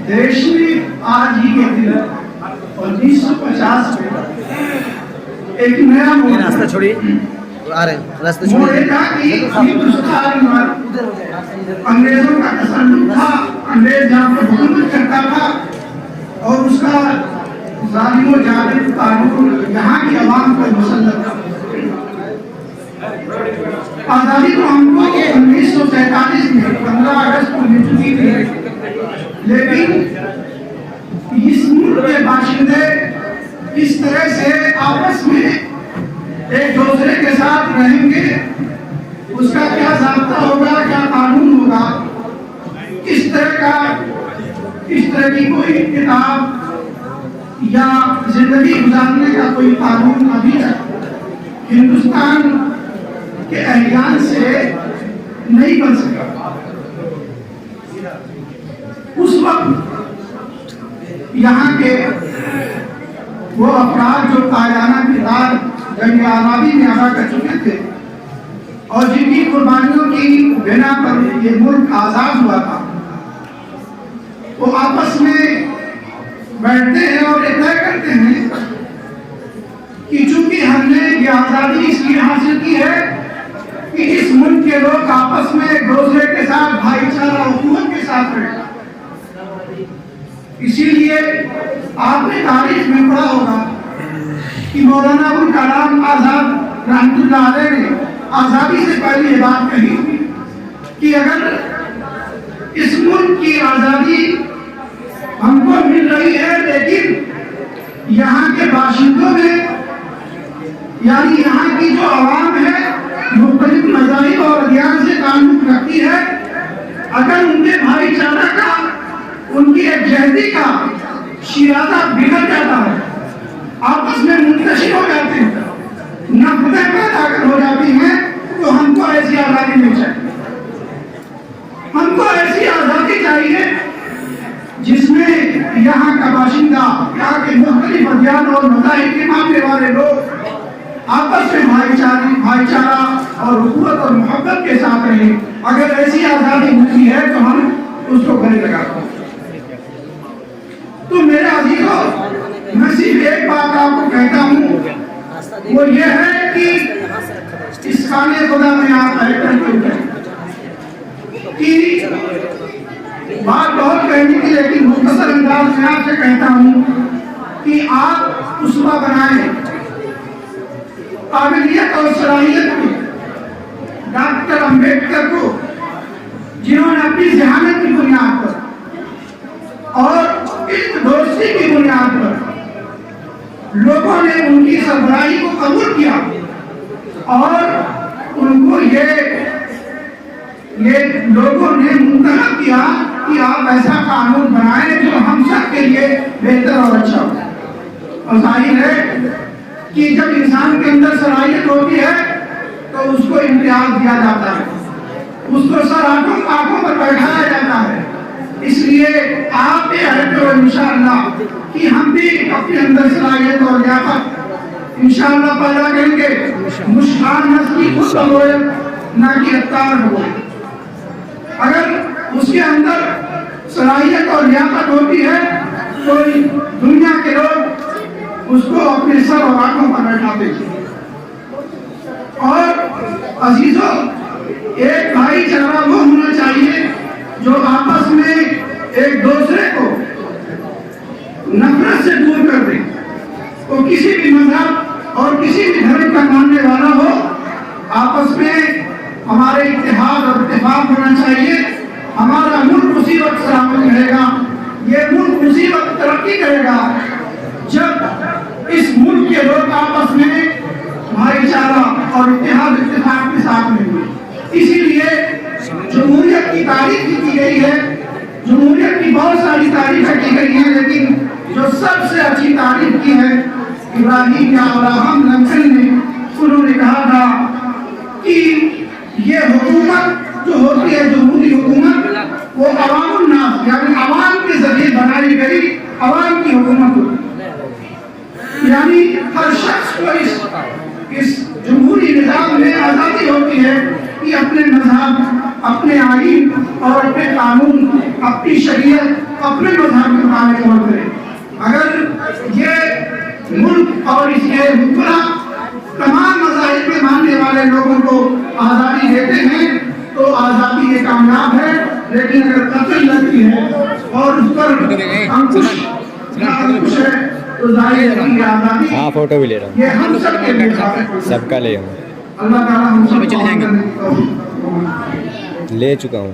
देश में आज ही के दिन 1950 में एक नया रास्ता छोड़िए, आ रहे हैं, रास्ता छोड़िए। हिंदुस्तान में अंग्रेजों का तसल्लुत था, अंग्रेज यहाँ पर हुकूमत करता था और उसका जालिम जालिम कानून यहाँ की आवाम पर मुसल्लत था। आजादी तो हमको 1947 में 15 अगस्त को मिल चुकी थी, लेकिन इस मुल्क के बाशिंदे इस तरह से आपस में एक दूसरे के साथ रहेंगे, उसका क्या ज़ाब्ता होगा, क्या कानून होगा, किस तरह की कोई किताब या जिंदगी गुजारने का कोई कानून अभी तक हिंदुस्तान के अहलियान से नहीं बन सका। उस वक्त यहाँ के वो अफराद जो कायराना किरदार जंग आज़ादी में अदा कर चुके थे और जिनकी कुर्बानियों की बिना पर ये मुल्क आज़ाद हुआ था, वो आपस में बैठते हैं और ये तय करते हैं कि चूंकि हमने ये आज़ादी इसलिए हासिल की है कि इस मुल्क के लोग आपस में एक दूसरे के साथ भाईचारा हुकूमत के साथ रहे। इसीलिए आपने तारीख में पढ़ा होगा कि मौलाना अबुल कलाम आजाद रहमतुल्लाह अलैह ने आज़ादी से पहले ये बात कही कि अगर इस मुल्क की आज़ादी हमको मिल रही है, लेकिन यहाँ के बाशिंदों में यानी यहाँ की जो आवाम है मुख्तलिफ मज़ाहिब और अदियान से ताल्लुक़ रखती है, अगर उनके भाईचारा का, उनकी एकजहती का शिराज़ा बिगड़ जाता है, आपस में मुंतशिर हो जाते हैं, नफ़रतें पैदा हो जाती हैं, तो हमको ऐसी आज़ादी नहीं चाहिए। हमको ऐसी आज़ादी चाहिए जिसमें यहाँ का बाशिंदा, यहाँ के मुख्तलिफ अदियान और मज़ाहिब के मानने वाले लोग आपस में भाईचारा और हुकूमत और मोहब्बत के साथ रहे। अगर ऐसी आज़ादी मिलती है तो हम उसको गले लगाते हैं। तो मेरे अजीजों, मैं सिर्फ एक बात आपको कहता हूँ, वो ये है कि इस खाने खुदा में आप बैठकर क्यों करें कि बात बहुत कहनी थी, लेकिन मुख्तसर अंदाज में आपसे कहता हूँ कि आप उसवा बनाएं काबिलियत और सलाहियत की डॉक्टर अंबेडकर को, जिन्होंने अपनी ज़हानत की बुनियाद पर और इस दोस्ती की बुनियाद पर लोगों ने उनकी सरबराही को कबूल किया और उनको ये लोगों ने मुंतखब किया कि आप ऐसा कानून बनाएं जो हम सब के लिए बेहतर और अच्छा हो। और जाहिर है कि जब इंसान के अंदर सलाहियत होती है तो उसको इम्तियाज दिया जाता है, उसको सर आंखों पर बैठाया जाता है। इसलिए आप ये है इंशाअल्लाह कि हम भी अपने अंदर सलाहियत और लियाकत इंशाअल्लाह पैदा करेंगे। मुस्कान नस्ली खुद हो ना कि अत्तार हो। अगर उसके अंदर सलाहियत और लियाकत होती है तो दुनिया के लोग उसको अपने सर और आंखों पर बैठाते थे। और अजीजों, एक भाईचारा वो होना चाहिए जो आपस में एक दूसरे को नफरत से दूर कर दे। तो किसी भी मजहब और किसी भी धर्म का मानने वाला हो, आपस में हमारे इत्तेहाद और इत्तेफाक होना चाहिए। हमारा मुल्क उसी वक्त सलामत रहेगा, ये मुल्क उसी वक्त तरक्की करेगा जब इस मुल्क के लोग आपस में भाईचारा और इत्तेहाद इत्तेफाक के साथ में हुए। इसीलिए जमहूरियत की तारीफ की गई है, जमहूरियत की बहुत सारी तारीफें की गई हैं, लेकिन जो सबसे अच्छी तारीफ की है इब्राहिम या अब्राहम लिंकन ने, उन्होंने कहा था कि ये हुकूमत जो होती है, जमहूरी हुकूमत, वो अवामुन नास यानी अवाम के जरिए बनाई गई अवाम की हुकूमत होती है। यानी हर शख्स को इस जमहूरी निज़ाम में आज़ादी होती है कि अपने मजहब, अपने आईन और अपने कानून, अपनी शरीयत अपने मजहब के मुताबिक अमल करे। अगर ये मुल्क और इसके हुक्मरान तमाम मज़ाहिब के मानने वाले लोगों को आज़ादी देते हैं तो आज़ादी ये कामयाब है, लेकिन अगर कत्ल लगती है और उस पर अंकुश है तो जाहिर है कि आज़ादी हाँ फोटो भी ले रहा हूँ, ये हम सब के लिए खातिर है। सबका ले हूँ, अल्लाह ताला हम सब को ले चुका हूँ।